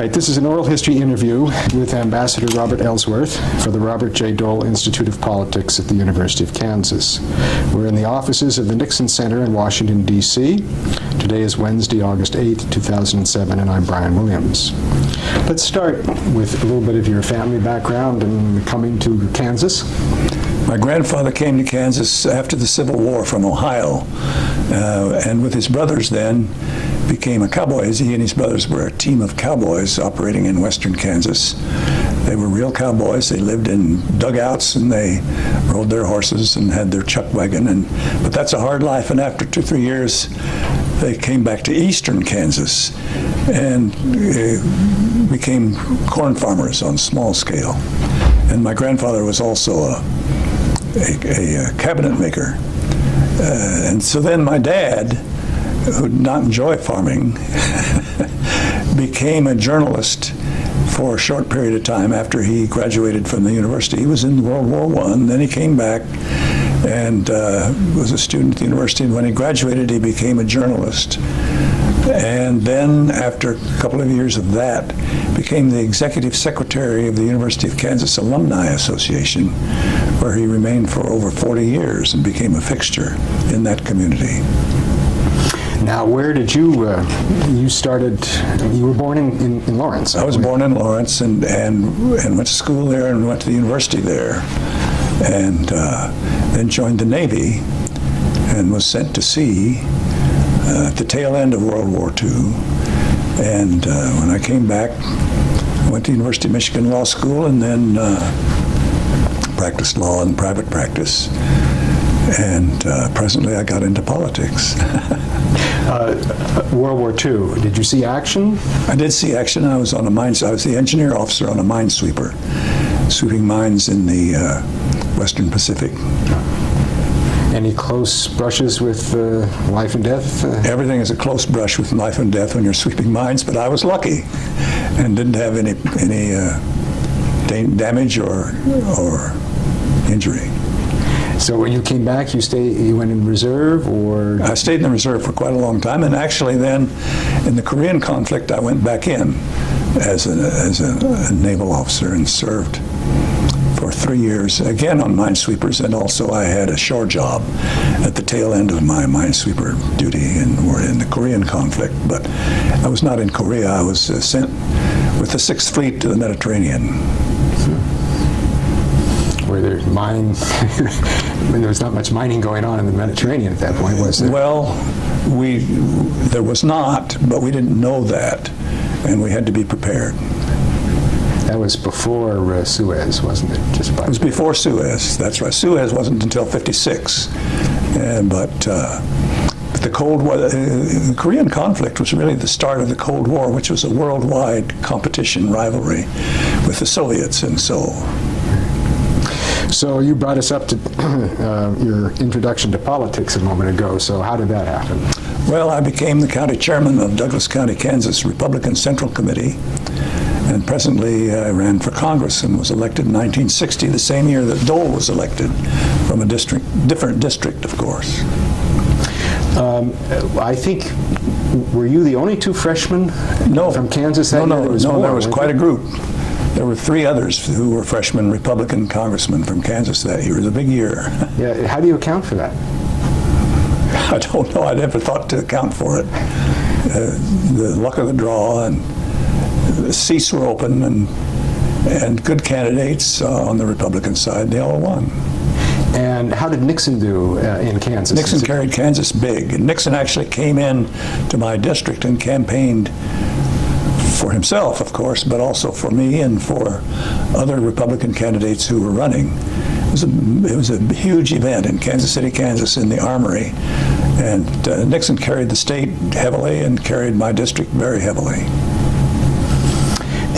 right, this is an oral history interview with Ambassador Robert Ellsworth for the Robert J. Dole Institute of Politics at the University of Kansas. We're in the offices of the Nixon Center in Washington, D.C. Today is Wednesday, August 8, 2007, and I'm Brian Williams. Let's start with a little bit of your family background and coming to Kansas. My grandfather came to Kansas after the Civil War from Ohio, and with his brothers then became a cowboy. He and his brothers were a team of cowboys operating in western Kansas. They were real cowboys. They lived in dugouts and they rode their horses and had their chuck wagon. But that's a hard life, and after 2-3 years, they came back to eastern Kansas and became corn farmers on small scale. And my grandfather was also a cabinet maker. And so then my dad, who did not enjoy farming, became a journalist for a short period of time after he graduated from the university. He was in World War I, then he came back and was a student at the university, and when he graduated he became a journalist. And then after a couple of years of that, became the executive secretary of the University of Kansas Alumni Association, where he remained for over 40 years and became a fixture in that community. Now, where did you were born in Lawrence? I was born in Lawrence and went to school there and went to the university there, and then joined the Navy and was sent to sea at the tail end of World War II. And when I came back, I went to the University of Michigan Law School and then practiced law in private practice. And presently I got into politics. World War II, did you see action? I did see action. I was on a mines. I was the engineer officer on a minesweeper, sweeping mines in the Western Pacific. Any close brushes with life and death? Everything is a close brush with life and death when you're sweeping mines, but I was lucky and didn't have any damage or injury. So when you came back, you went in reserve, or? I stayed in the reserve for quite a long time, and actually then, in the Korean conflict, I went back in as a naval officer and served for 3 years, again on minesweepers, and also I had a shore job at the tail end of my minesweeper duty, and we're in the Korean conflict. But I was not in Korea. I was sent with the 6th Fleet to the Mediterranean. Where there's mine, there was not much mining going on in the Mediterranean at that point, was there? Well, there was not, but we didn't know that, and we had to be prepared. That was before Suez, wasn't it? It was before Suez, that's right. Suez wasn't until '56, but the Cold War, the Korean conflict was really the start of the Cold War, which was a worldwide competition, rivalry with the Soviets, and so. So you brought us up to your introduction to politics a moment ago, so how did that happen? Well, I became the county chairman of Douglas County, Kansas Republican Central Committee, and presently I ran for Congress and was elected in 1960, the same year that Dole was elected, from a different district, of course. I think, were you the only 2 freshmen from Kansas that year? No, there was quite a group. There were 3 others who were freshman Republican congressmen from Kansas that year. It was a big year. Yeah, how do you account for that? I don't know. I never thought to account for it. The luck of the draw, and the seats were open, and good candidates on the Republican side. They all won. And how did Nixon do in Kansas? Nixon carried Kansas big. And Nixon actually came in to my district and campaigned for himself, of course, but also for me and for other Republican candidates who were running. It was a huge event in Kansas City, Kansas, in the Armory, and Nixon carried the state heavily and carried my district very heavily.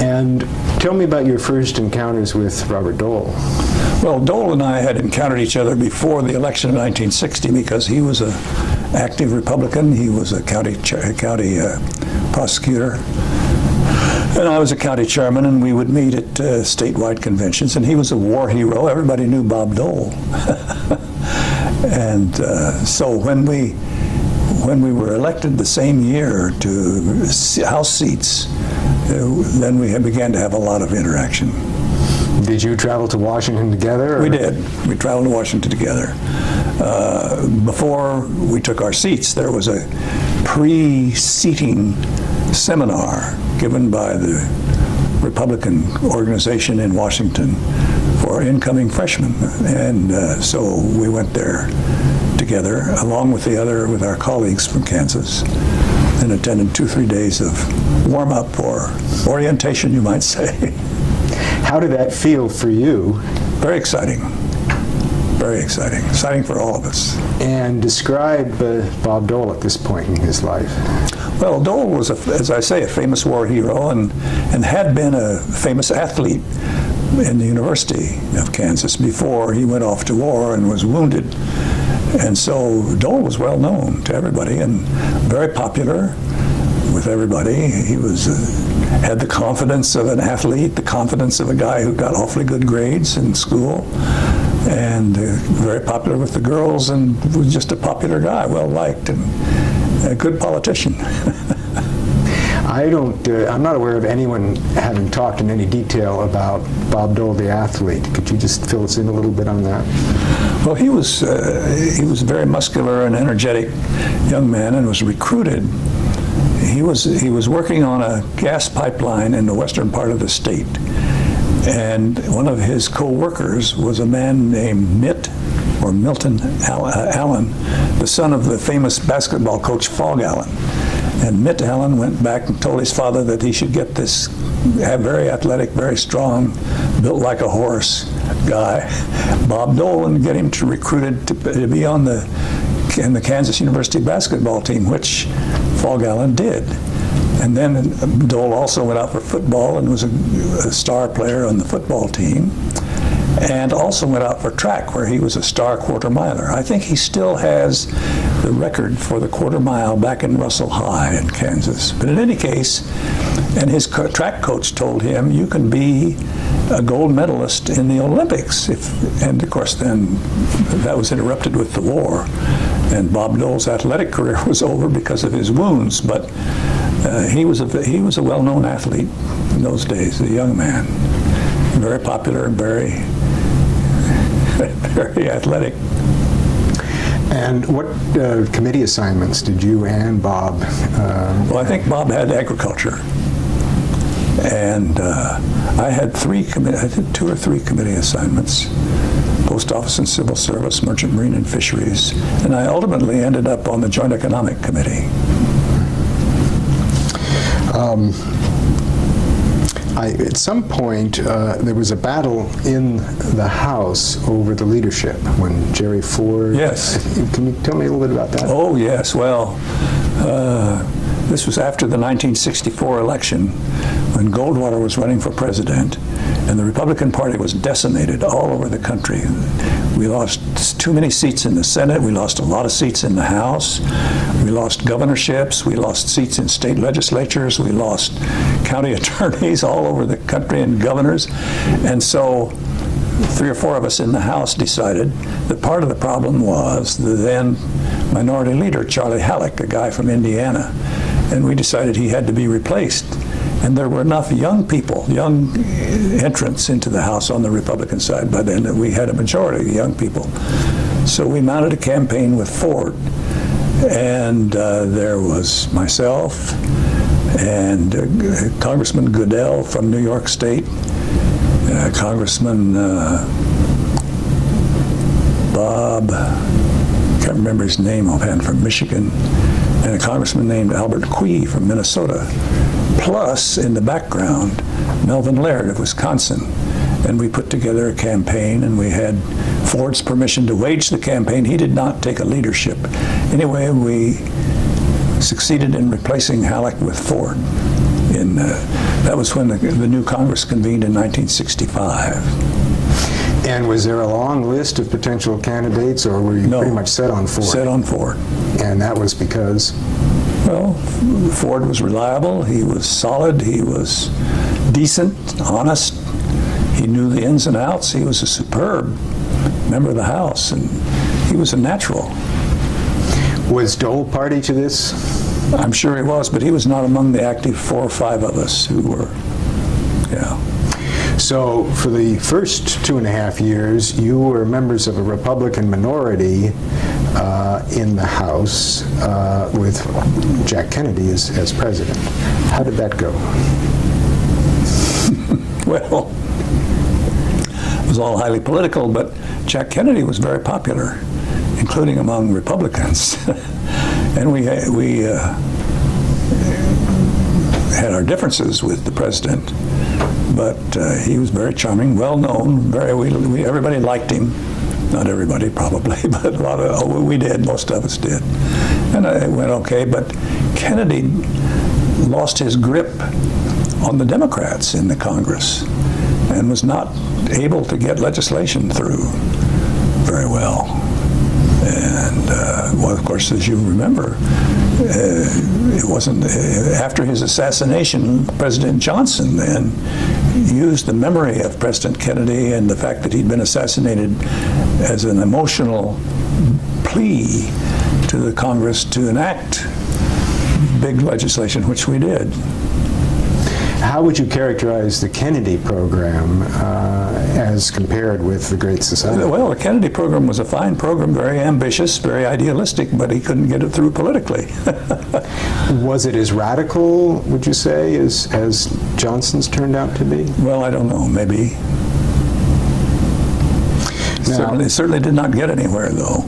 And tell me about your first encounters with Robert Dole. Well, Dole and I had encountered each other before the election of 1960 because he was an active Republican. He was a county prosecutor. And I was a county chairman, and we would meet at statewide conventions, and he was a war hero. Everybody knew Bob Dole. And so when we were elected the same year to House seats, then we began to have a lot of interaction. Did you travel to Washington together? Or? We did. We traveled to Washington together. Before we took our seats, there was a pre-seating seminar given by the Republican organization in Washington for incoming freshmen. And so we went there together, along with our colleagues from Kansas, and attended 2-3 days of warm-up or orientation, you might say. How did that feel for you? Very exciting. Very exciting. Exciting for all of us. And describe Bob Dole at this point in his life. Well, Dole was, as I say, a famous war hero and had been a famous athlete in the University of Kansas before he went off to war and was wounded. And so Dole was well known to everybody and very popular with everybody. He had the confidence of an athlete, the confidence of a guy who got awfully good grades in school, and very popular with the girls, and was just a popular guy, well liked, and a good politician. I'm not aware of anyone having talked in any detail about Bob Dole, the athlete. Could you just fill us in a little bit on that? Well, he was a very muscular and energetic young man, and was recruited. He was working on a gas pipeline in the western part of the state, and one of his co-workers was a man named Milton Allen, the son of the famous basketball coach Phog Allen. And Mitt Allen went back and told his father that he should get this very athletic, very strong, built like a horse guy, Bob Dole, and get him recruited to be in the Kansas University basketball team, which Phog Allen did. And then Dole also went out for football and was a star player on the football team, and also went out for track, where he was a star quarter miler. I think he still has the record for the quarter mile back in Russell High in Kansas. But in any case, and his track coach told him, you can be a gold medalist in the Olympics. And of course then that was interrupted with the war, and Bob Dole's athletic career was over because of his wounds. But he was a well-known athlete in those days, a young man, very popular and very athletic. And what committee assignments did you and Bob? Well, I think Bob had agriculture, and I had 2 or 3 committee assignments: Post Office and Civil Service, Merchant Marine and Fisheries, and I ultimately ended up on the Joint Economic Committee. At some point, there was a battle in the House over the leadership when Jerry Ford... Yes. Can you tell me a little bit about that? Oh, yes. Well, this was after the 1964 election, when Goldwater was running for president, and the Republican Party was decimated all over the country. We lost too many seats in the Senate. We lost a lot of seats in the House. We lost governorships. We lost seats in state legislatures. We lost county attorneys all over the country and governors. And so 3 or 4 of us in the House decided that part of the problem was the then minority leader, Charlie Halleck, a guy from Indiana. And we decided he had to be replaced. And there were enough young people, young entrants into the House on the Republican side by then, that we had a majority of young people. So we mounted a campaign with Ford. And there was myself and Congressman Goodell from New York State, Congressman Bob, can't remember his name offhand, from Michigan, and a congressman named Albert Quee from Minnesota. Plus, in the background, Melvin Laird of Wisconsin. And we put together a campaign, and we had Ford's permission to wage the campaign. He did not take a leadership. Anyway, we succeeded in replacing Halleck with Ford. That was when the new Congress convened in 1965. And was there a long list of potential candidates, or were you pretty much set on Ford? Set on Ford. And that was because? Well, Ford was reliable, he was solid, he was decent, honest, he knew the ins and outs, he was a superb member of the House, and he was a natural. Was Dole party to this? I'm sure he was, but he was not among the active 4 or 5 of us who were, yeah. So for the first 2.5 years, you were members of a Republican minority in the House with Jack Kennedy as president. How did that go? Well, it was all highly political, but Jack Kennedy was very popular, including among Republicans. And we had our differences with the president, but he was very charming, well known. Everybody liked him. Not everybody, probably, but we did. Most of us did, and it went okay. But Kennedy lost his grip on the Democrats in the Congress and was not able to get legislation through very well. And, well, of course, as you remember, it wasn't after his assassination, President Johnson then used the memory of President Kennedy and the fact that he'd been assassinated as an emotional plea to the Congress to enact big legislation, which we did. How would you characterize the Kennedy program as compared with the Great Society? Well, the Kennedy program was a fine program, very ambitious, very idealistic, but he couldn't get it through politically. Was it as radical, would you say, as Johnson's turned out to be? Well, I don't know, maybe. It certainly did not get anywhere, though.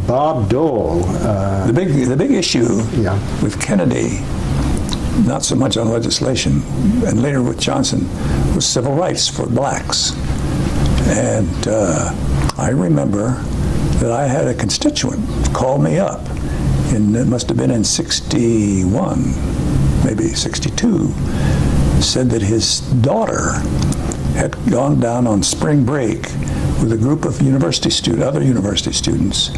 Bob Dole. The big issue with Kennedy, not so much on legislation, and later with Johnson, was civil rights for blacks. And I remember that I had a constituent call me up, and it must have been in 61, maybe 62, said that his daughter had gone down on spring break with a group of other university students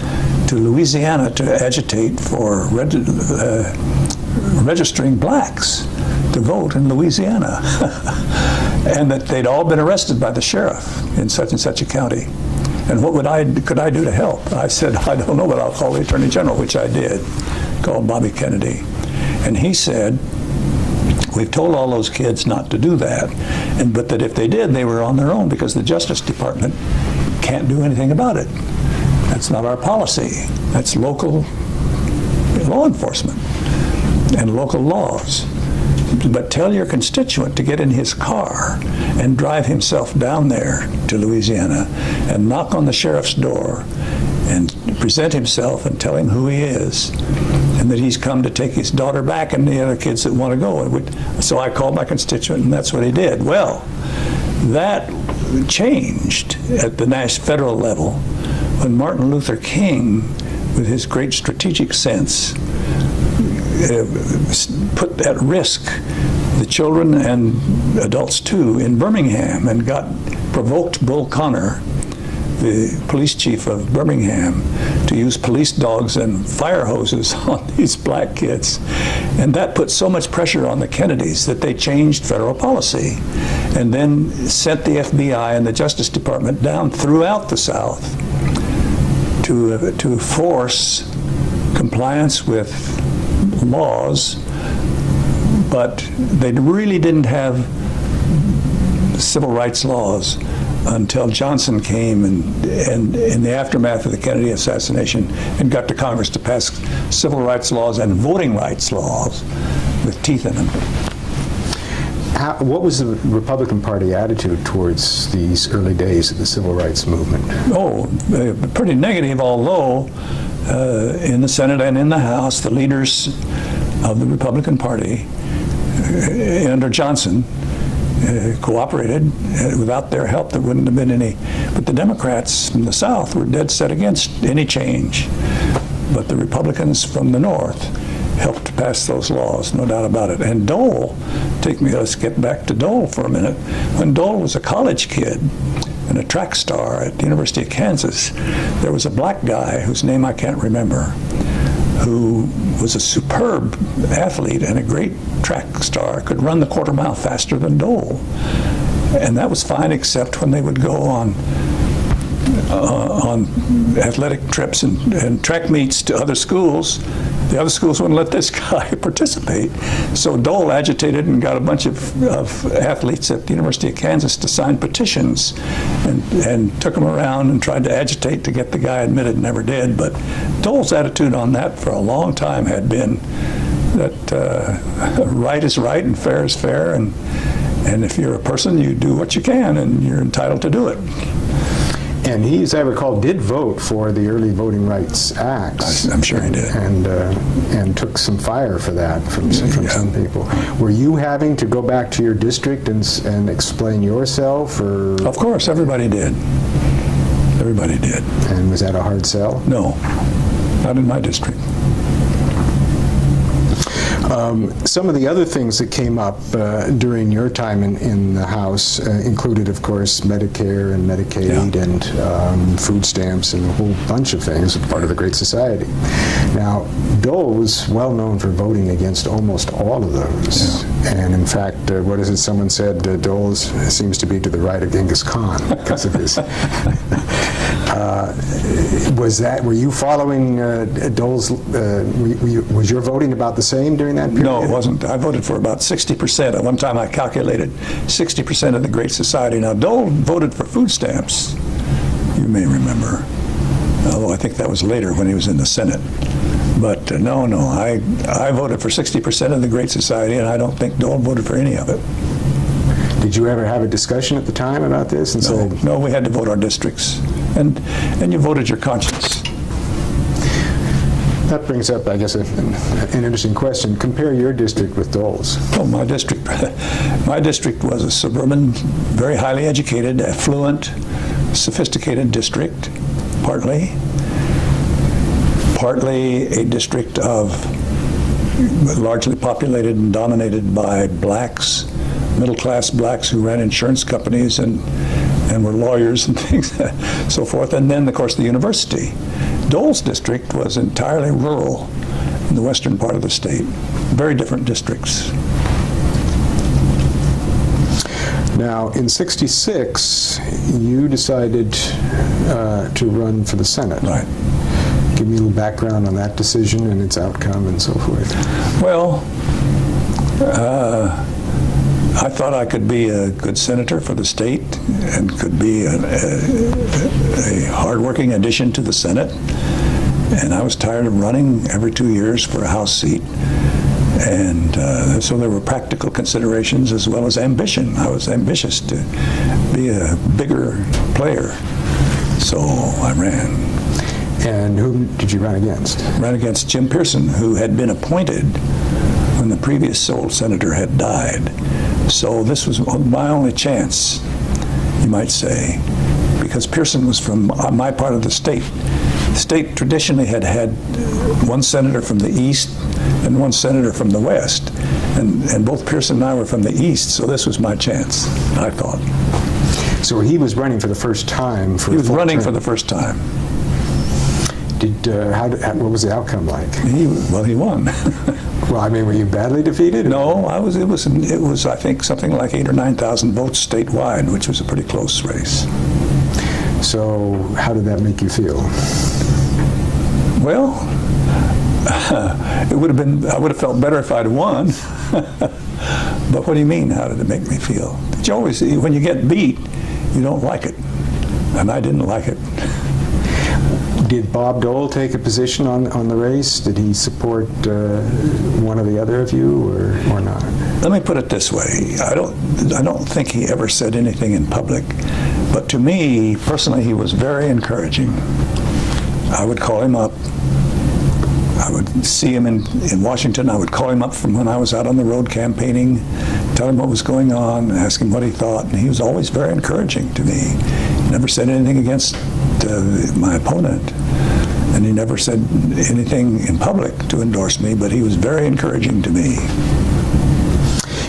to Louisiana to agitate for registering blacks to vote in Louisiana, and that they'd all been arrested by the sheriff in such and such a county. And what could I do to help? I said, I don't know, but I'll call the Attorney General, which I did, called Bobby Kennedy. And he said, we've told all those kids not to do that, but that if they did, they were on their own because the Justice Department can't do anything about it. That's not our policy. That's local law enforcement and local laws. But tell your constituent to get in his car and drive himself down there to Louisiana and knock on the sheriff's door and present himself and tell him who he is and that he's come to take his daughter back and the other kids that want to go. So I called my constituent, and that's what he did. Well, that changed at the federal level when Martin Luther King, with his great strategic sense, put at risk the children and adults too in Birmingham, and provoked Bull Connor, the police chief of Birmingham, to use police dogs and fire hoses on these black kids. And that put so much pressure on the Kennedys that they changed federal policy and then sent the FBI and the Justice Department down throughout the South to force compliance with laws, but they really didn't have civil rights laws until Johnson came and in the aftermath of the Kennedy assassination and got to Congress to pass civil rights laws and voting rights laws with teeth in them. What was the Republican Party attitude towards these early days of the civil rights movement? Oh, pretty negative, although in the Senate and in the House, the leaders of the Republican Party under Johnson cooperated. Without their help, there wouldn't have been any. But the Democrats from the South were dead set against any change. But the Republicans from the North helped to pass those laws, no doubt about it. And Dole, let's get back to Dole for a minute. When Dole was a college kid and a track star at the University of Kansas, there was a black guy whose name I can't remember, who was a superb athlete and a great track star, could run the quarter mile faster than Dole. And that was fine, except when they would go on on athletic trips and track meets to other schools. The other schools wouldn't let this guy participate. So Dole agitated and got a bunch of athletes at the University of Kansas to sign petitions and took them around and tried to agitate to get the guy admitted, never did. But Dole's attitude on that for a long time had been that right is right and fair is fair, and if you're a person, you do what you can, and you're entitled to do it. And he, as I recall, did vote for the Early Voting Rights Act. I'm sure he did. And took some fire for that from some people. Were you having to go back to your district and explain yourself? Or? Of course, everybody did. Everybody did. And was that a hard sell? No, not in my district. Some of the other things that came up during your time in the House included, of course, Medicare and Medicaid and food stamps and a whole bunch of things, part of the Great Society. Now, Dole was well known for voting against almost all of those. Yeah. And in fact, what is it? Someone said Dole seems to be to the right of Genghis Khan because of his. Were you following Dole's? Was your voting about the same during that period? No, it wasn't. I voted for about 60%. At one time I calculated 60% of the Great Society. Now, Dole voted for food stamps, you may remember, although I think that was later when he was in the Senate. But no, I voted for 60% of the Great Society, and I don't think Dole voted for any of it. Did you ever have a discussion at the time about this? And no, we had to vote our districts, and you voted your conscience. That brings up, I guess, an interesting question. Compare your district with Dole's. Oh, my district was a suburban, very highly educated, affluent, sophisticated district, partly a district of largely populated and dominated by blacks, middle-class blacks who ran insurance companies and were lawyers and things, so forth. And then, of course, the university. Dole's district was entirely rural in the western part of the state. Very different districts. Now, in '66, you decided to run for the Senate. Right. Give me a little background on that decision and its outcome and so forth. Well, I thought I could be a good senator for the state and could be a hardworking addition to the Senate. And I was tired of running every 2 years for a House seat. And so there were practical considerations as well as ambition. I was ambitious to be a bigger player. So I ran. And who did you run against? Ran against Jim Pearson, who had been appointed when the previous sole senator had died. So this was my only chance, you might say, because Pearson was from my part of the state. The state traditionally had one senator from the east and one senator from the west, and both Pearson and I were from the east, so this was my chance, I thought. So he was running for the first time. He was running for the first time. What was the outcome like? He won. Well, I mean, were you badly defeated? No, it was I think something like 8,000 or 9,000 votes statewide, which was a pretty close race. So how did that make you feel? Well, I would have felt better if I'd won. But what do you mean, how did it make me feel? When you get beat, you don't like it. And I didn't like it. Did Bob Dole take a position on the race? Did he support one or the other of you, or not? Let me put it this way. I don't think he ever said anything in public, but to me, personally, he was very encouraging. I would call him up. I would see him in Washington. I would call him up from when I was out on the road campaigning, tell him what was going on, ask him what he thought, and he was always very encouraging to me. He never said anything against my opponent, and he never said anything in public to endorse me, but he was very encouraging to me.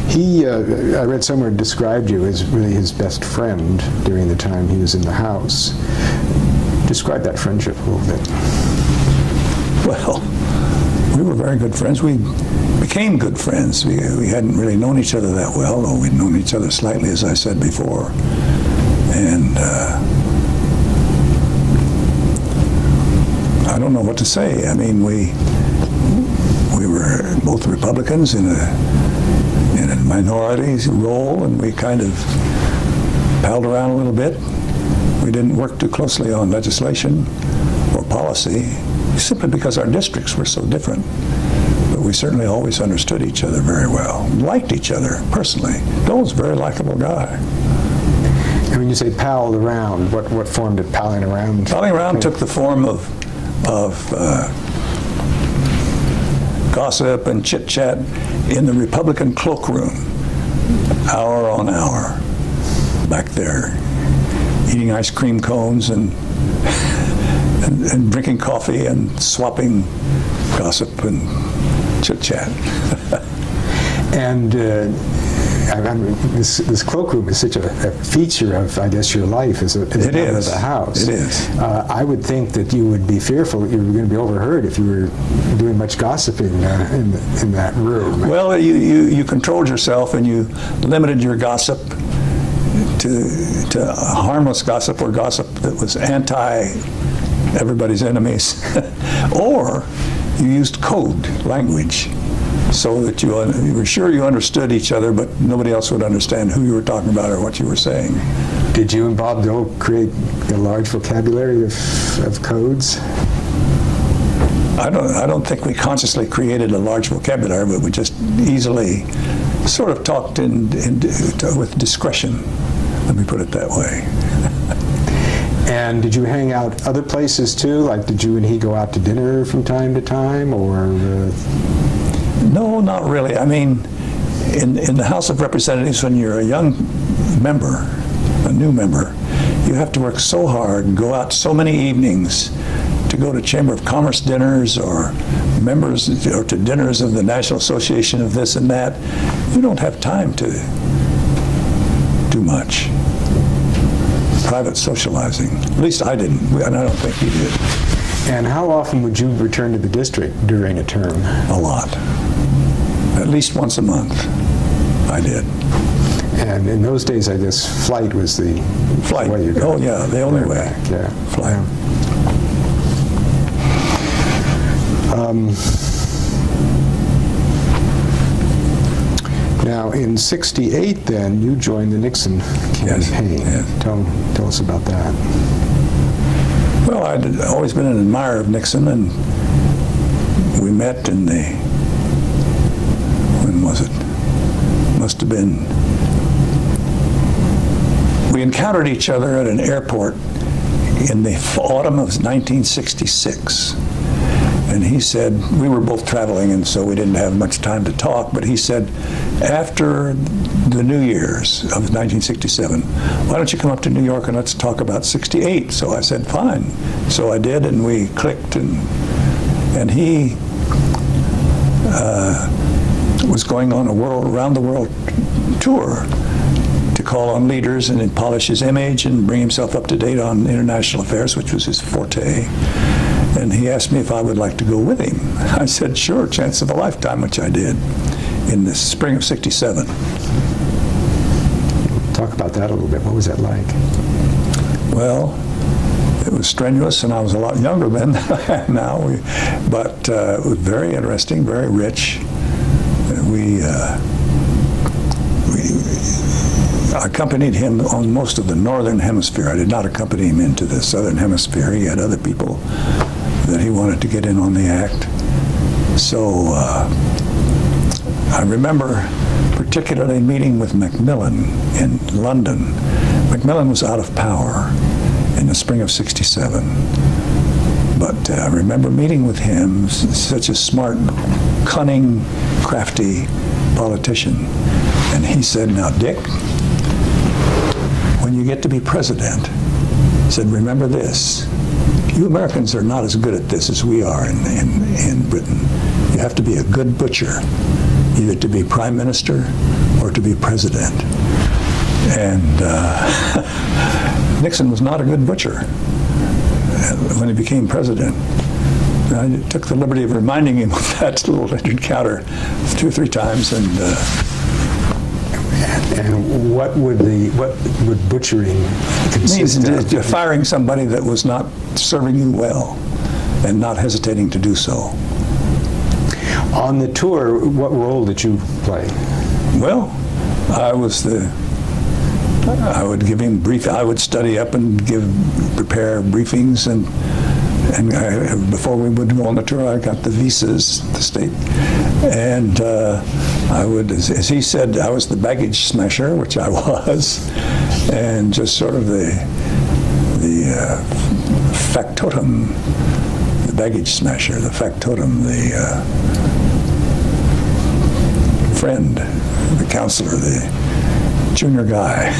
He, I read somewhere, described you as really his best friend during the time he was in the House. Describe that friendship a little bit. Well, we were very good friends. We became good friends. We hadn't really known each other that well, though we'd known each other slightly, as I said before. And I don't know what to say. I mean, we were both Republicans in a minority role, and we kind of palled around a little bit. We didn't work too closely on legislation or policy, simply because our districts were so different. But we certainly always understood each other very well, liked each other personally. Dole was a very likable guy. And when you say palled around, what form did palling around? Palling around took the form of gossip and chit-chat in the Republican cloakroom, hour on hour, back there, eating ice cream cones and drinking coffee and swapping gossip and chit-chat. And I mean, this cloakroom is such a feature of, I guess, your life as a member of the House. It is. I would think that you would be fearful that you were going to be overheard if you were doing much gossiping in that room. Well, you controlled yourself and you limited your gossip to harmless gossip or gossip that was everybody's enemies, or you used code language so that you were sure you understood each other, but nobody else would understand who you were talking about or what you were saying. Did you and Bob Dole create a large vocabulary of codes? I don't think we consciously created a large vocabulary, but we just easily sort of talked with discretion. Let me put it that way. And did you hang out other places too? Like, did you and he go out to dinner from time to time, or? No, not really. I mean, in the House of Representatives, when you're a young member, a new member, you have to work so hard and go out so many evenings to go to Chamber of Commerce dinners or to dinners of the National Association of this and that. You don't have time to do much private socializing. At least I didn't, and I don't think he did. And how often would you return to the district during a term? A lot. At least once a month, I did. And in those days, I guess flight was the way you go. Oh yeah, the only way. Back. Yeah, flight. Yeah. Now, in '68, then, you joined the Nixon campaign. Yes. Tell us about that. Well, I'd always been an admirer of Nixon, and we met in when was it? Must have been, we encountered each other at an airport in the autumn of 1966. And he said, we were both traveling, and so we didn't have much time to talk, but he said, after the New Year's of 1967, why don't you come up to New York and let's talk about '68? So I said, fine. So I did, and we clicked, and he was going on a around the world tour to call on leaders and polish his image and bring himself up to date on international affairs, which was his forte. And he asked me if I would like to go with him. I said, sure, chance of a lifetime, which I did in the spring of '67. Talk about that a little bit. What was that like? Well, it was strenuous, and I was a lot younger then than I am now. But it was very interesting, very rich. I accompanied him on most of the northern hemisphere. I did not accompany him into the southern hemisphere. He had other people that he wanted to get in on the act. So I remember particularly meeting with Macmillan in London. Macmillan was out of power in the spring of '67. But I remember meeting with him, such a smart, cunning, crafty politician. And he said, now, Dick, when you get to be president, he said, remember this, you Americans are not as good at this as we are in Britain. You have to be a good butcher, either to be prime minister or to be president. And Nixon was not a good butcher when he became president. I took the liberty of reminding him of that little encounter 2 or 3 times, and what would butchering consist means of? firing somebody that was not serving you well. and not hesitating to do so. On the tour, what role did you play? Well, I would give him I would study up and prepare briefings, and before we would go on the tour, I got the visas, the state, and I would, as he said, I was the baggage smasher, which I was, and just sort of the factotum, the baggage smasher, the factotum, the friend, the counselor, the junior guy.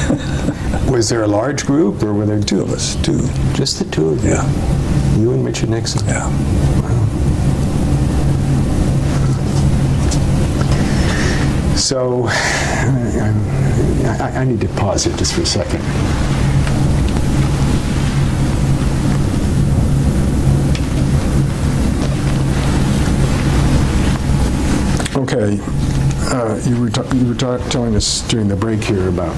Was there a large group, or were there Two of us, two. just the two of you? Yeah. You and Richard Nixon? Yeah. Wow. So, I need to pause here just for a second. Okay, you were telling us during the break here about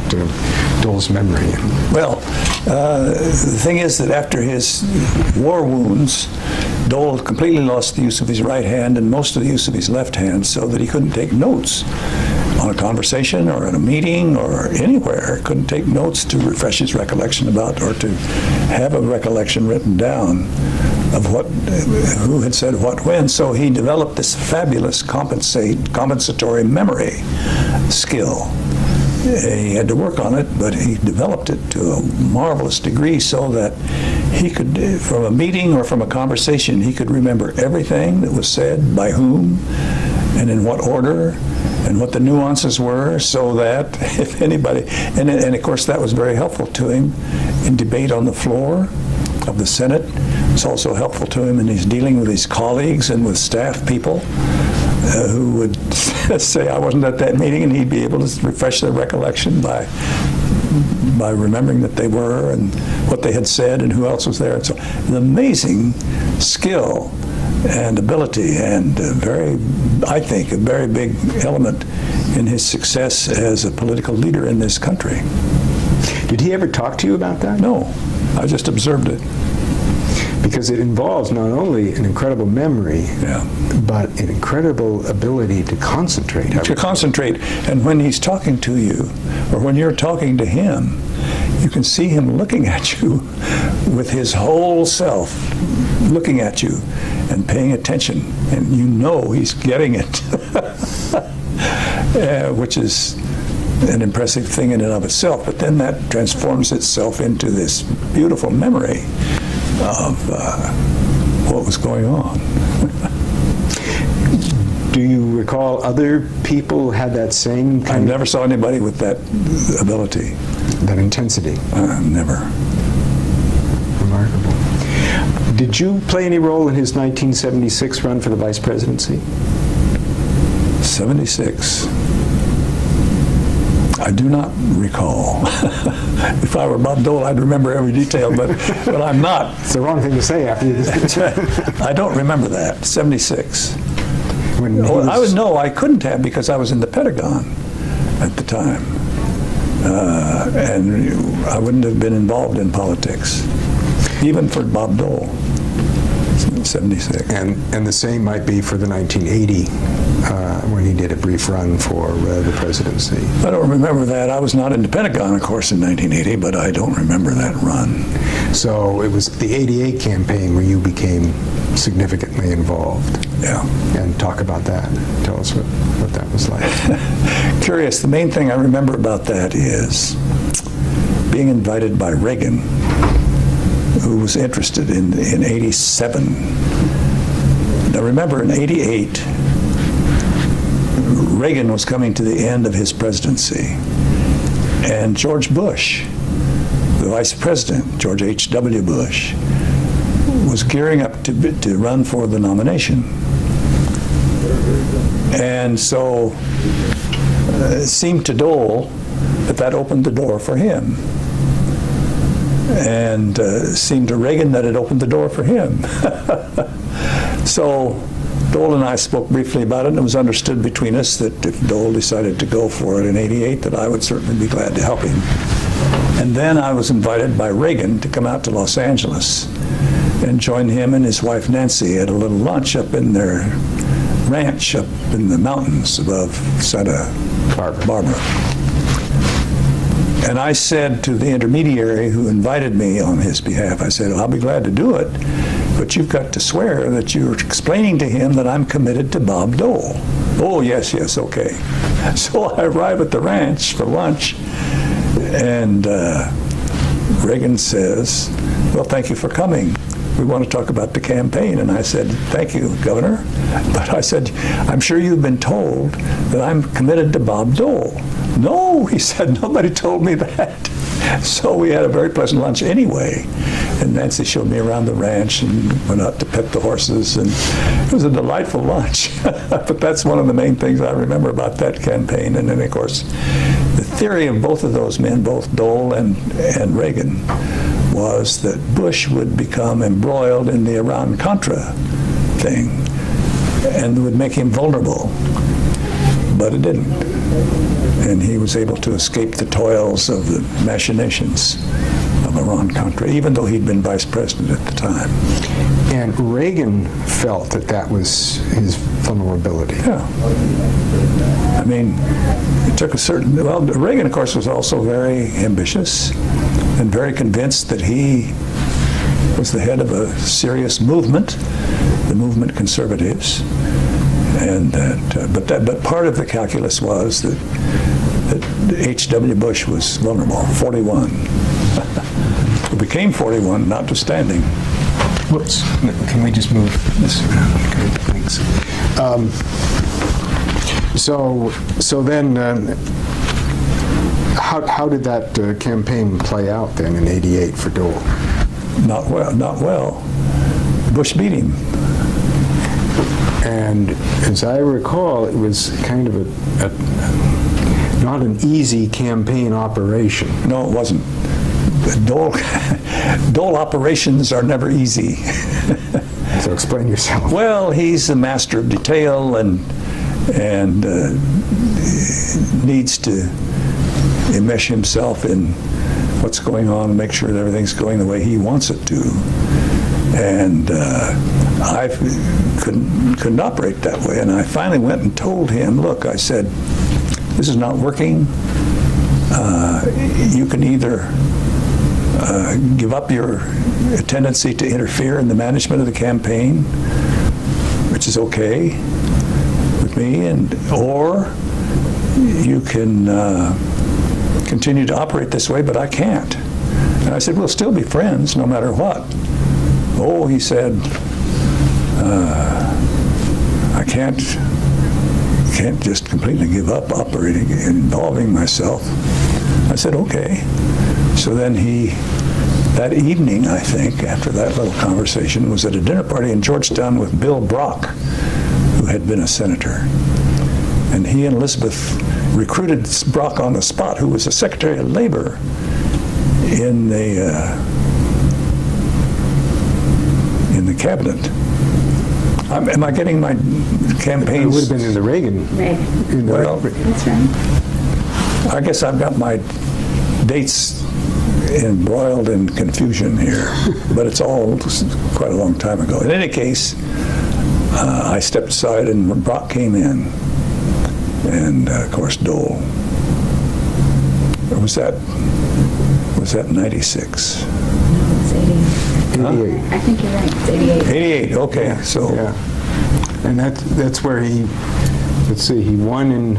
Dole's memory. Well, the thing is that after his war wounds, Dole completely lost the use of his right hand and most of the use of his left hand, so that he couldn't take notes on a conversation or in a meeting or anywhere. Couldn't take notes to refresh his recollection about, or to have a recollection written down of who had said what when. So he developed this fabulous compensatory memory skill. He had to work on it, but he developed it to a marvelous degree, so that he could, from a meeting or from a conversation, he could remember everything that was said, by whom, and in what order, and what the nuances were, so that if anybody, and of course that was very helpful to him in debate on the floor of the Senate. It's also helpful to him in his dealing with his colleagues and with staff people who would say, I wasn't at that meeting, and he'd be able to refresh their recollection by remembering that they were and what they had said and who else was there. And so an amazing skill and ability, and I think, a very big element in his success as a political leader in this country. Did he ever talk to you about that? No, I just observed it. Because it involves not only an incredible memory, but an incredible ability to concentrate. To concentrate, and when he's talking to you, or when you're talking to him, you can see him looking at you with his whole self, looking at you and paying attention, and you know he's getting it, which is an impressive thing in and of itself. But then that transforms itself into this beautiful memory of what was going on. Do you recall other people had that same I never saw anybody with that ability. That intensity? Never. Remarkable. Did you play any role in his 1976 run for the vice presidency? 76. I do not recall. If I were Bob Dole, I'd remember every detail, but I'm not. It's the wrong thing to say after you just... I don't remember that. 76. Well, I would know I couldn't have, because I was in the Pentagon at the time. And I wouldn't have been involved in politics, even for Bob Dole. 76. And the same might be for the 1980, when he did a brief run for the presidency. I don't remember that. I was not in the Pentagon, of course, in 1980, but I don't remember that run. So it was the 88 campaign where you became significantly involved. Yeah. And talk about that. Tell us what that was like. Curious. The main thing I remember about that is being invited by Reagan, who was interested in 87. Now remember, in 88, Reagan was coming to the end of his presidency, and George Bush, the vice president, George H.W. Bush, was gearing up to run for the nomination. And so it seemed to Dole that opened the door for him. And it seemed to Reagan that it opened the door for him. So Dole and I spoke briefly about it, and it was understood between us that if Dole decided to go for it in 88, that I would certainly be glad to help him. And then I was invited by Reagan to come out to Los Angeles and joined him and his wife Nancy at a little lunch up in their ranch up in the mountains above Santa Barbara. And I said to the intermediary who invited me on his behalf, I said, I'll be glad to do it, but you've got to swear that you're explaining to him that I'm committed to Bob Dole. Oh, yes, okay. So I arrive at the ranch for lunch, and Reagan says, well, thank you for coming. We want to talk about the campaign. And I said, thank you, Governor. But I said, I'm sure you've been told that I'm committed to Bob Dole. No, he said, nobody told me that. So we had a very pleasant lunch anyway. And Nancy showed me around the ranch and went out to pet the horses. And it was a delightful lunch. But that's one of the main things I remember about that campaign. And then, of course, the theory of both of those men, both Dole and Reagan, was that Bush would become embroiled in the Iran-Contra thing and would make him vulnerable. But it didn't. And he was able to escape the toils of the machinations of Iran-Contra, even though he'd been vice president at the time. And Reagan felt that that was his vulnerability. Yeah. I mean, it took a certain, well, Reagan, of course, was also very ambitious and very convinced that he was the head of a serious movement, the movement Conservatives, and that, but part of the calculus was that H.W. Bush was vulnerable, 41. He became 41, notwithstanding. Whoops. Can we just move this around? Okay, thanks. So then, how did that campaign play out then in '88 for Dole? Not well. Bush beat him. And as I recall, it was kind of not an easy campaign operation. No, it wasn't. Dole operations are never easy. So explain yourself. Well, he's a master of detail and needs to enmesh himself in what's going on and make sure that everything's going the way he wants it to. And I couldn't operate that way. And I finally went and told him, look, I said, this is not working. You can either give up your tendency to interfere in the management of the campaign, which is okay with me, or you can continue to operate this way, but I can't. And I said, we'll still be friends no matter what. Oh, he said, I can't just completely give up operating, involving myself. I said, okay. So then that evening, I think, after that little conversation, was at a dinner party in Georgetown with Bill Brock, who had been a senator. And he and Elizabeth recruited Brock on the spot, who was a Secretary of Labor in the cabinet. Am I getting my campaigns? It would have been in the Reagan. Well, That's right. I guess I've got my dates embroiled in confusion here, but it's all quite a long time ago. In any case, I stepped aside and Brock came in, and of course Dole. Or was that 96? It's 88. 88. I think you're right. It's 88. 88. Okay, Yeah, so yeah. And that's where he won in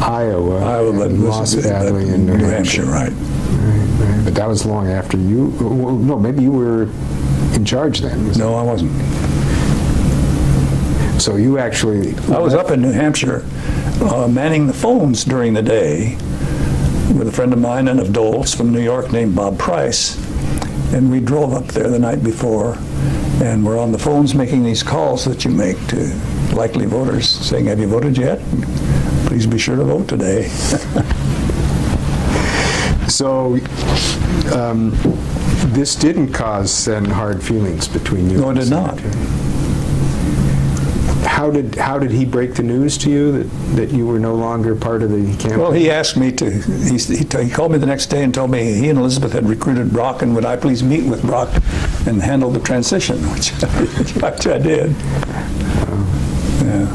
Iowa, but and lost badly in New Hampshire. right? Right. But that was long after you. Well, no, maybe you were in charge then. No, I wasn't. So you actually. I was up in New Hampshire manning the phones during the day with a friend of mine and of Doles from New York named Bob Price. And we drove up there the night before and we're on the phones making these calls that you make to likely voters saying, have you voted yet? Please be sure to vote today. So this didn't cause then hard feelings between you. No, it did not. how did he break the news to you that you were no longer part of the campaign? Well, he asked me to, he called me the next day and told me he and Elizabeth had recruited Brock, and would I please meet with Brock and handle the transition, which I did. Yeah.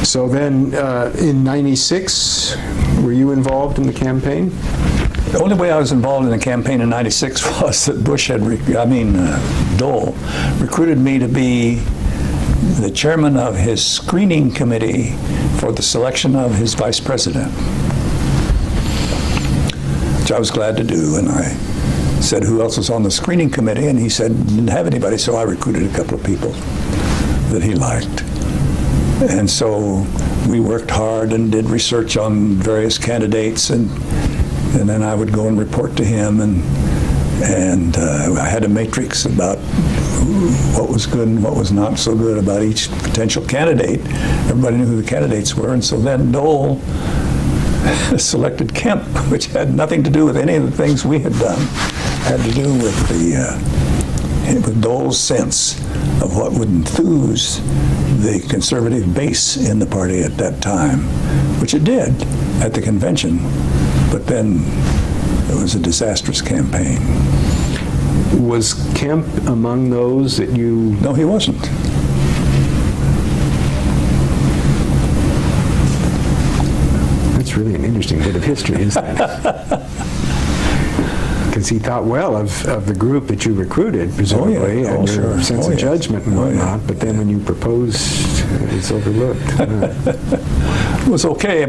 So then, in '96, were you involved in the campaign? The only way I was involved in the campaign in '96 was that Bush had, Dole recruited me to be the chairman of his screening committee for the selection of his vice president, which I was glad to do. And I said, who else was on the screening committee? And he said, didn't have anybody, so I recruited a couple of people that he liked. And so we worked hard and did research on various candidates, and then I would go and report to him, and I had a matrix about what was good and what was not so good about each potential candidate. Everybody knew who the candidates were, and so then Dole selected Kemp, which had nothing to do with any of the things we had done. It had to do with Dole's sense of what would enthuse the conservative base in the party at that time, which it did at the convention. But then it was a disastrous campaign. Was Kemp among those that you... No, he wasn't. That's really an interesting bit of history, isn't it? Because he thought well of the group that you recruited, presumably, and your sense of judgment and whatnot, but then when you proposed, it's overlooked. It was okay. I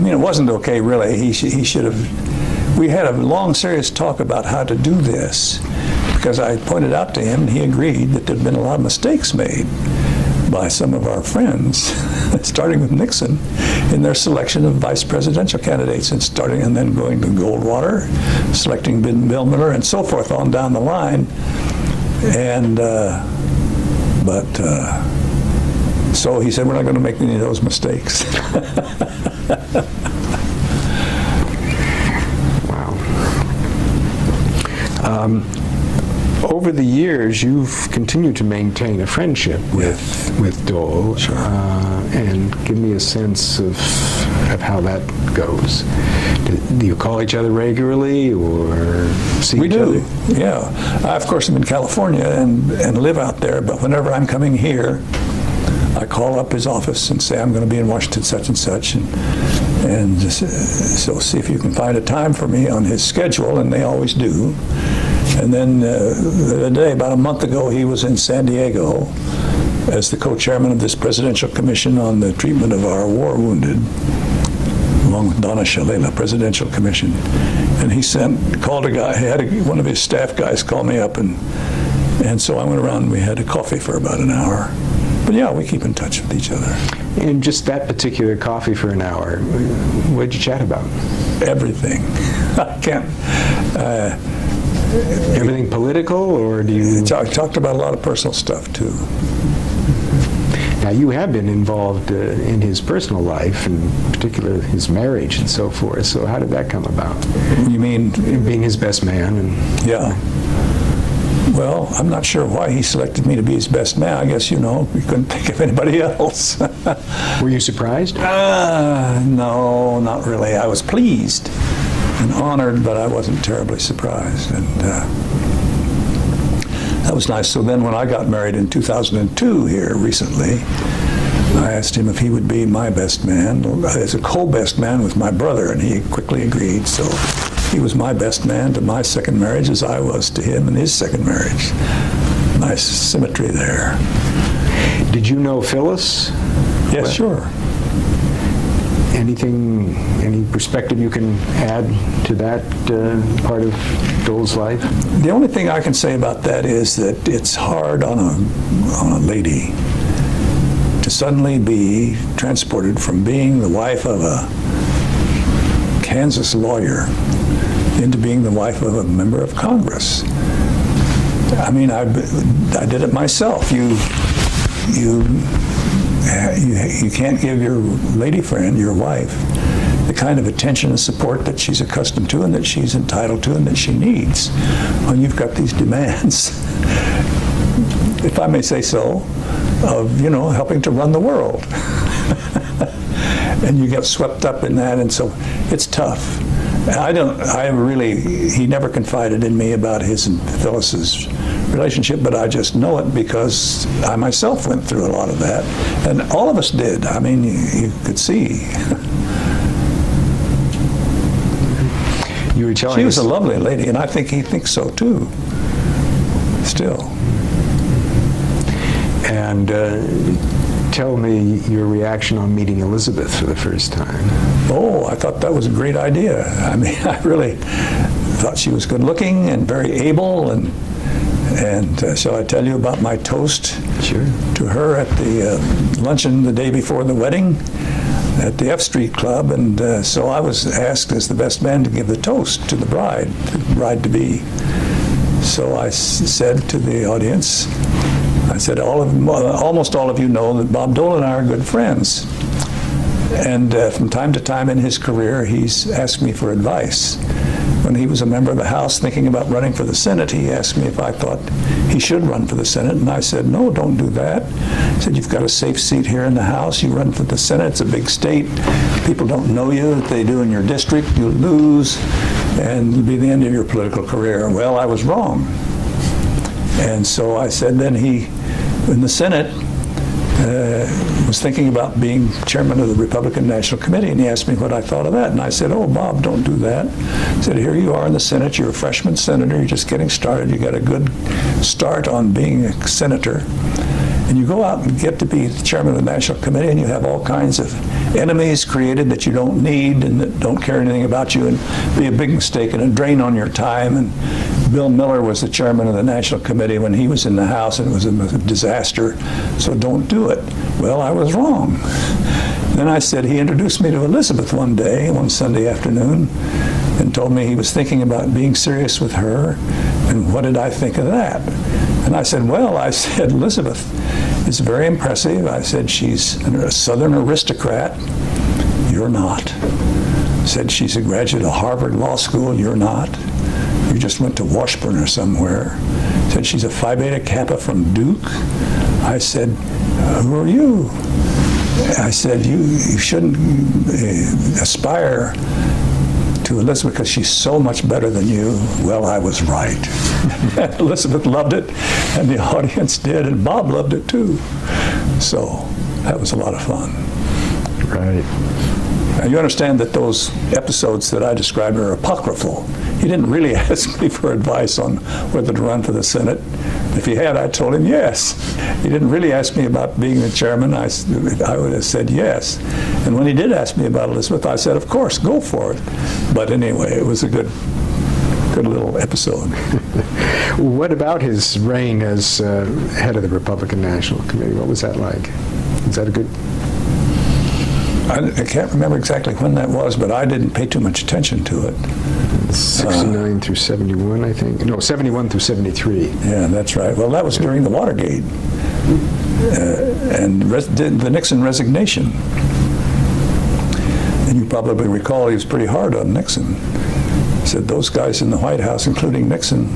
mean, it wasn't okay, really. He should have... We had a long, serious talk about how to do this, because I pointed out to him, and he agreed, that there had been a lot of mistakes made by some of our friends, starting with Nixon, in their selection of vice presidential candidates, and then going to Goldwater, selecting Bill Miller, and so forth on down the line. And so he said, we're not going to make any of those mistakes. Wow. Over the years, you've continued to maintain a friendship with Dole. Sure. And give me a sense of how that goes. Do you call each other regularly or see each other? We do, yeah. I, of course, am in California and live out there, but whenever I'm coming here, I call up his office and say, I'm going to be in Washington such and such, and just, so see if you can find a time for me on his schedule, and they always do. And then the other day, about a month ago, he was in San Diego as the co-chairman of this presidential commission on the treatment of our war wounded, along with Donna Shalala, presidential commission. And he called a guy, he had one of his staff guys call me up, and so I went around and we had a coffee for about an hour. But yeah, we keep in touch with each other. And just that particular coffee for an hour, what did you chat about? Everything. I can't... Everything political, or do you... Talked about a lot of personal stuff, too. Now, you have been involved in his personal life, in particular his marriage and so forth, so how did that come about? You mean... Being his best man and... Yeah. Well, I'm not sure why he selected me to be his best man. I guess, we couldn't think of anybody else. Were you surprised? No, not really. I was pleased and honored, but I wasn't terribly surprised. And that was nice. So then when I got married in 2002 here recently, I asked him if he would be my best man as a co-best man with my brother, and he quickly agreed. So he was my best man to my second marriage as I was to him in his second marriage. Nice symmetry there. Did you know Phyllis? Yes, sure. Any perspective you can add to that part of Dole's life? The only thing I can say about that is that it's hard on a lady to suddenly be transported from being the wife of a Kansas lawyer into being the wife of a member of Congress. I mean, I did it myself. You can't give your lady friend, your wife, the kind of attention and support that she's accustomed to and that she's entitled to and that she needs when you've got these demands, if I may say so, of, you know, helping to run the world. And you get swept up in that, and so it's tough. He never confided in me about his and Phyllis's relationship, but I just know it because I myself went through a lot of that, and all of us did. I mean, you could see. You were telling She was us- a lovely lady, and I think he thinks so too, still. And tell me your reaction on meeting Elizabeth for the first time. Oh, I thought that was a great idea. I mean, I really thought she was good looking and very able, and shall I tell you about my toast Sure. to her at the luncheon the day before the wedding at the F Street Club, and so I was asked as the best man to give the toast to the bride-to-be. So I said to the audience, I said, almost all of you know that Bob Dole and I are good friends. And from time to time in his career, he's asked me for advice. When he was a member of the House thinking about running for the Senate, he asked me if I thought he should run for the Senate, and I said, no, don't do that. He said, you've got a safe seat here in the House. You run for the Senate. It's a big state. People don't know you. If they do in your district, you'll lose, and it'll be the end of your political career. Well, I was wrong. And so I said, then he, in the Senate, was thinking about being chairman of the Republican National Committee, and he asked me what I thought of that. And I said, oh, Bob, don't do that. He said, here you are in the Senate. You're a freshman senator. You're just getting started. You got a good start on being a senator. And you go out and get to be the chairman of the National Committee, and you have all kinds of enemies created that you don't need and that don't care anything about you, and be a big mistake and a drain on your time. And Bill Miller was the chairman of the National Committee when he was in the House, and it was a disaster, so don't do it. Well, I was wrong. Then I said, he introduced me to Elizabeth one day, one Sunday afternoon, and told me he was thinking about being serious with her, and what did I think of that? And I said, well, I said, Elizabeth is very impressive. I said, she's a Southern aristocrat. You're not. I said, she's a graduate of Harvard Law School. You're not. You just went to Washburn or somewhere. I said, she's a Phi Beta Kappa from Duke. I said, who are you? I said, you shouldn't aspire to Elizabeth because she's so much better than you. Well, I was right. Elizabeth loved it, and the audience did, and Bob loved it too. So that was a lot of fun. Right. Now, you understand that those episodes that I described are apocryphal. He didn't really ask me for advice on whether to run for the Senate. If he had, I told him yes. He didn't really ask me about being the chairman. I would have said yes. And when he did ask me about Elizabeth, I said, of course, go for it. But anyway, it was a good little episode. What about his reign as head of the Republican National Committee? What was that like? Was that a good... I can't remember exactly when that was, but I didn't pay too much attention to it. 69 through 71, I think. No, 71 through 73. Yeah, that's right. Well, that was during the Watergate and the Nixon resignation. And you probably recall he was pretty hard on Nixon. He said, those guys in the White House, including Nixon,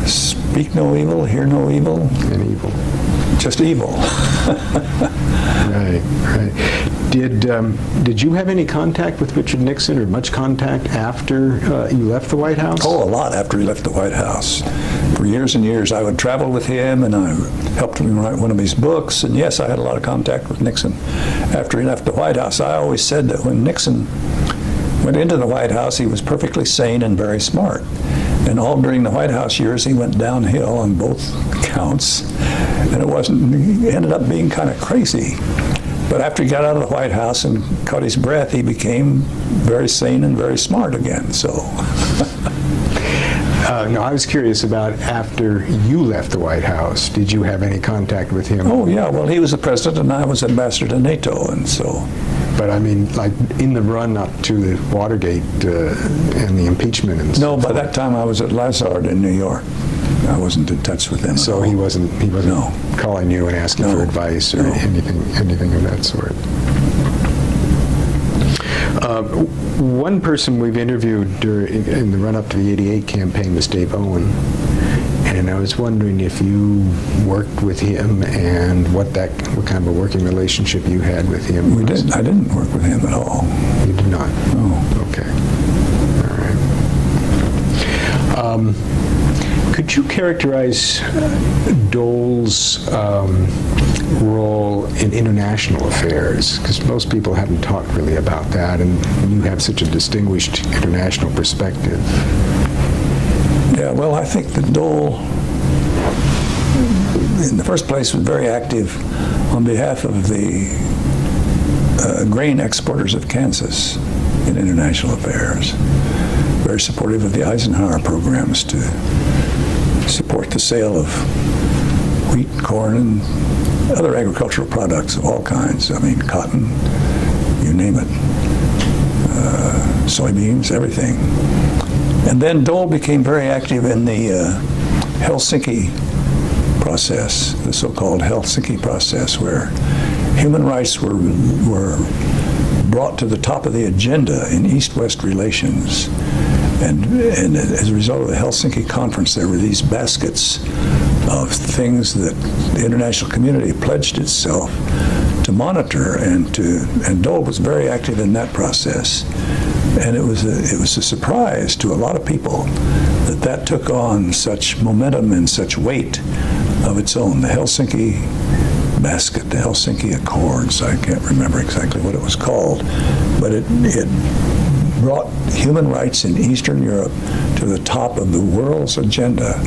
speak no evil, hear no evil. And evil. Just evil. Right, right. Did you have any contact with Richard Nixon, or much contact after you left the White House? Oh, a lot after he left the White House. For years and years, I would travel with him, and I helped him write one of his books. And yes, I had a lot of contact with Nixon after he left the White House. I always said that when Nixon went into the White House, he was perfectly sane and very smart. And all during the White House years, he went downhill on both counts. And he ended up being kind of crazy. But after he got out of the White House and caught his breath, he became very sane and very smart again, so. No, I was curious about after you left the White House. Did you have any contact with him? Oh, yeah, well, he was the president and I was ambassador to NATO, and so. But I mean, like in the run up to the Watergate and the impeachment and No, stuff. by that time I was at Lazard in New York. I wasn't in touch with him. So he wasn't No. calling you and asking No. for advice or No. anything of that sort. One person we've interviewed in the run-up to the '88 campaign was Dave Owen, and and I was wondering if you worked with him and what kind of a working relationship you had with him. I didn't work with him at all. You did not? No. Okay. All right. Could you characterize Dole's role in international affairs? Because most people haven't talked really about that, and you have such a distinguished international perspective. Yeah, well, I think that Dole, in the first place, was very active on behalf of the grain exporters of Kansas in international affairs. Very supportive of the Eisenhower programs to support the sale of wheat, corn, and other agricultural products of all kinds. I mean, cotton, you name it, soybeans, everything. And then Dole became very active in the Helsinki process, the so-called Helsinki process, where human rights were brought to the top of the agenda in East-West relations. And as a result of the Helsinki conference, there were these baskets of things that the international community pledged itself to monitor, and Dole was very active in that process. And it was a surprise to a lot of people that took on such momentum and such weight of its own. The Helsinki basket, the Helsinki Accords, I can't remember exactly what it was called, but it brought human rights in Eastern Europe to the top of the world's agenda,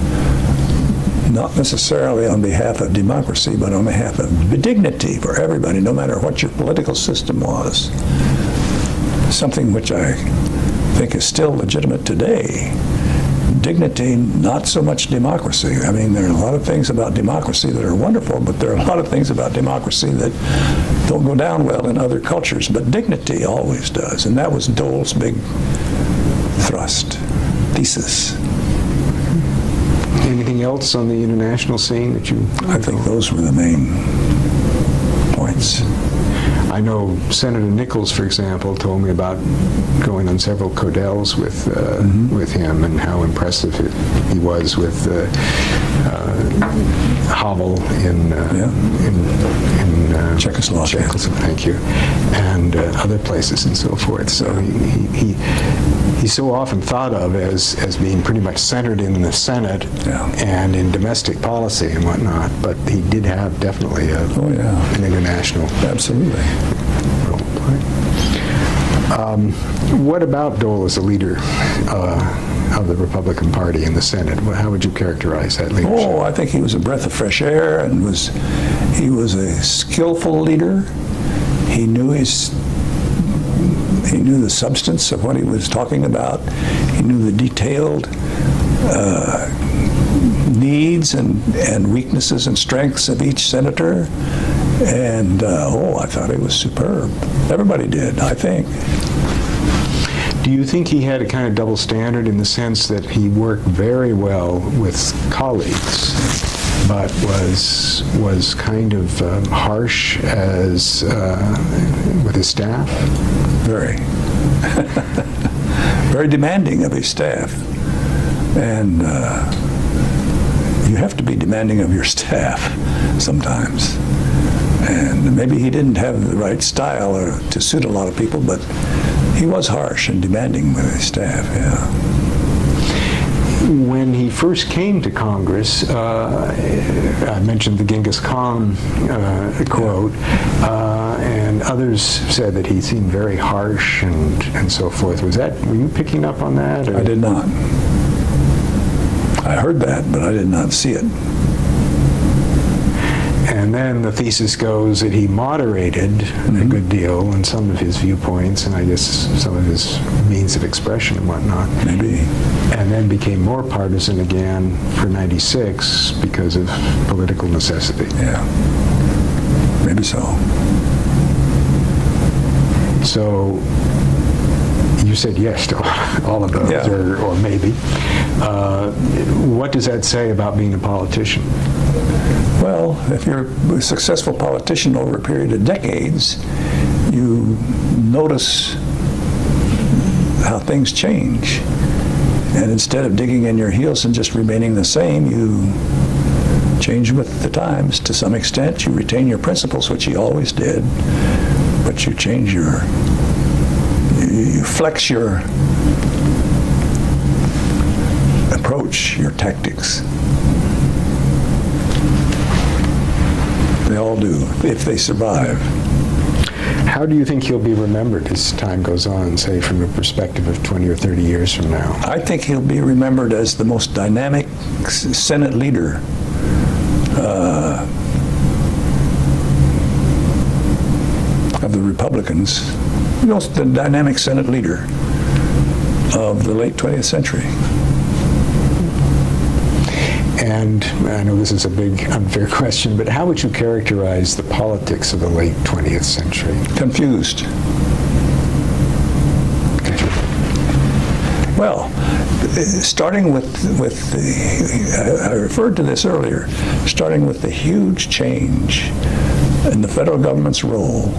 not necessarily on behalf of democracy, but on behalf of dignity for everybody, no matter what your political system was. Something which I think is still legitimate today. Dignity, not so much democracy. I mean, there are a lot of things about democracy that are wonderful, but there are a lot of things about democracy that don't go down well in other cultures, but dignity always does. And that was Dole's big thesis. Anything else on the international scene that you... I think those were the main points. I know Senator Nichols, for example, told me about going on several codels with him and how impressive he was with Havel in Czechoslovakia. Thank you, and other places and so forth. So he's so often thought of as being pretty much centered in the Senate and in domestic policy and whatnot. But he did have definitely an international absolutely role to play. What about Dole as a leader of the Republican Party in the Senate? How would you characterize that leadership? Oh, I think he was a breath of fresh air, and he was a skillful leader. He knew the substance of what he was talking about. He knew the detailed needs and weaknesses and strengths of each senator. And I thought it was superb. Everybody did, I think. Do you think he had a kind of double standard in the sense that he worked very well with colleagues, but was kind of harsh with his staff? Very. Very demanding of his staff. And you have to be demanding of your staff sometimes. And maybe he didn't have the right style to suit a lot of people, but he was harsh and demanding with his staff, yeah. When he first came to Congress, I mentioned the Genghis Khan quote, and others said that he seemed very harsh and so forth. Were you picking up on that? Or? I did not. I heard that, but I did not see it. And then the thesis goes that he moderated a good deal in some of his viewpoints and I guess some of his means of expression and whatnot. Maybe. And then became more partisan again for 96 because of political necessity. Yeah. Maybe so. So you said yes to all of those, yeah. or maybe. What does that say about being a politician? Well, if you're a successful politician over a period of decades, you notice how things change. And instead of digging in your heels and just remaining the same, you change with the times to some extent. You retain your principles, which you always did, but you change you flex your approach, your tactics. They all do, if they survive. How do you think he'll be remembered as time goes on, say from a perspective of 20 or 30 years from now? I think he'll be remembered as the most dynamic Senate leader of the Republicans, the most dynamic Senate leader of the late 20th century. And I know this is a big, unfair question, but how would you characterize the politics of the late 20th century? Confused. Well, starting with the, I referred to this earlier, starting with the huge change in the federal government's role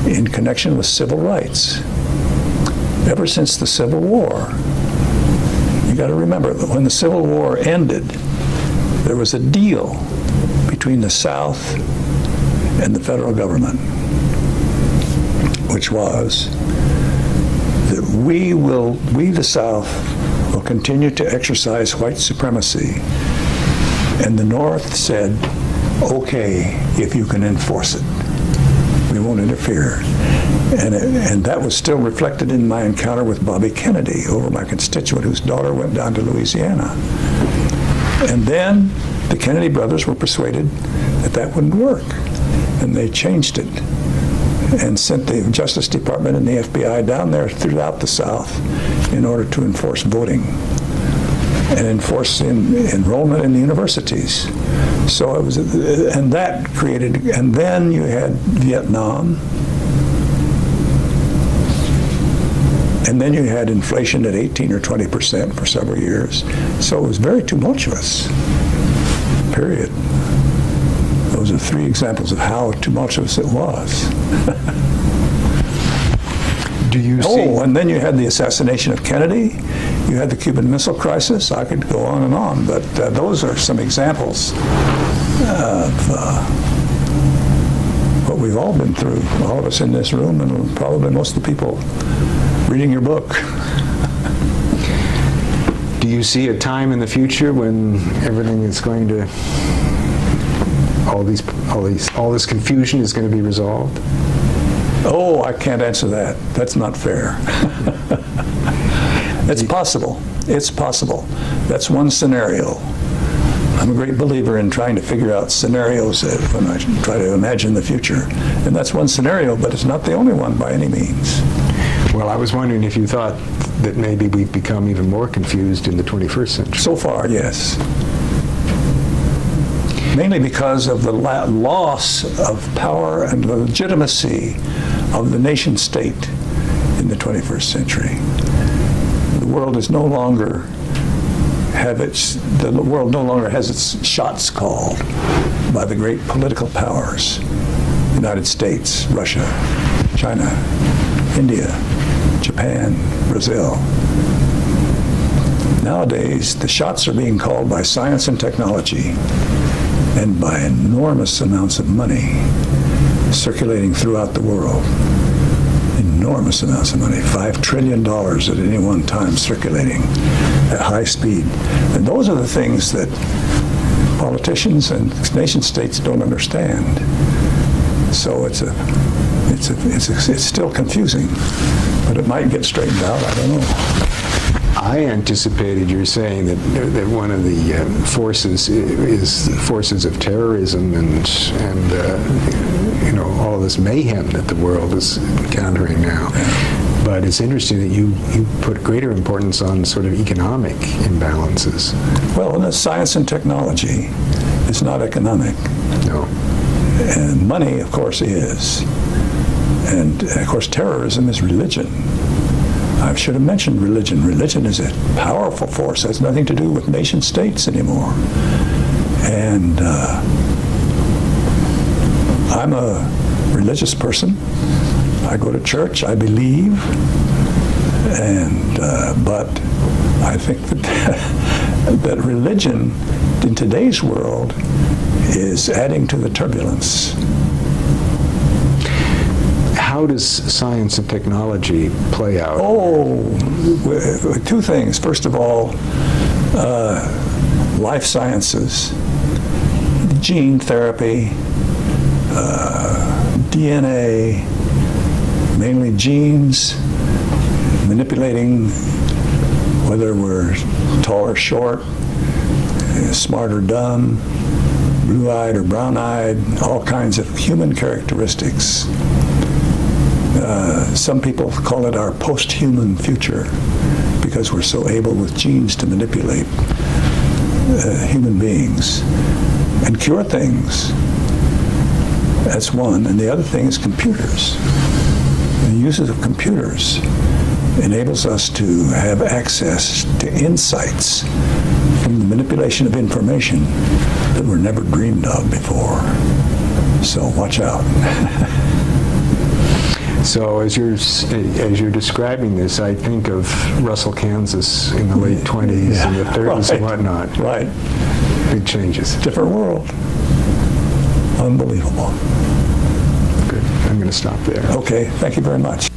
in connection with civil rights. Ever since the Civil War, you got to remember that when the Civil War ended, there was a deal between the South and the federal government, which was that we, the South, will continue to exercise white supremacy. And the North said, okay, if you can enforce it. We won't interfere. And that was still reflected in my encounter with Bobby Kennedy, over my constituent whose daughter went down to Louisiana. And then the Kennedy brothers were persuaded that that wouldn't work. And they changed it and sent the Justice Department and the FBI down there throughout the South in order to enforce voting and enforce enrollment in the universities. So it was, and that created, and then you had Vietnam, and then you had inflation at 18 or 20% for several years. So it was very tumultuous, period. Those are three examples of how tumultuous it was. Do you see? Oh, and then you had the assassination of Kennedy. You had the Cuban Missile Crisis. I could go on and on, but those are some examples of what we've all been through, all of us in this room, and probably most of the people reading your book. Do you see a time in the future when everything is going to, all this confusion is going to be resolved? Oh, I can't answer that. That's not fair. It's possible. It's possible. That's one scenario. I'm a great believer in trying to figure out scenarios when I try to imagine the future. And that's one scenario, but it's not the only one by any means. Well, I was wondering if you thought that maybe we've become even more confused in the 21st century. So far, yes. Mainly because of the loss of power and legitimacy of the nation state in the 21st century. The world is no longer the world no longer has its shots called by the great political powers: United States, Russia, China, India, Japan, Brazil. Nowadays, the shots are being called by science and technology and by enormous amounts of money circulating throughout the world. Enormous amounts of money, $5 trillion at any one time circulating at high speed. And those are the things that politicians and nation states don't understand. So it's still confusing, but it might get straightened out, I don't know. I anticipated you're saying that one of the forces is the forces of terrorism and all of this mayhem that the world is encountering now. But it's interesting that you put greater importance on sort of economic imbalances. Well, and science and technology is not economic. No. And money, of course, is. And, of course, terrorism is religion. I should have mentioned religion. Religion is a powerful force. It has nothing to do with nation states anymore. And I'm a religious person. I go to church. I believe. And but I think that religion in today's world is adding to the turbulence. How does science and technology play out? Two things. First of all, life sciences, gene therapy, DNA, mainly genes, manipulating whether we're tall or short, smart or dumb, blue-eyed or brown-eyed, all kinds of human characteristics. Some people call it our post-human future because we're so able with genes to manipulate human beings and cure things. That's one. And the other thing is computers. The use of computers enables us to have access to insights from the manipulation of information that were never dreamed of before. So watch out. So as you're describing this, I think of Russell, Kansas in the late 20s and the 30s and whatnot. Right. Big changes. Different world. Unbelievable. Good. I'm going to stop there. Okay, thank you very much.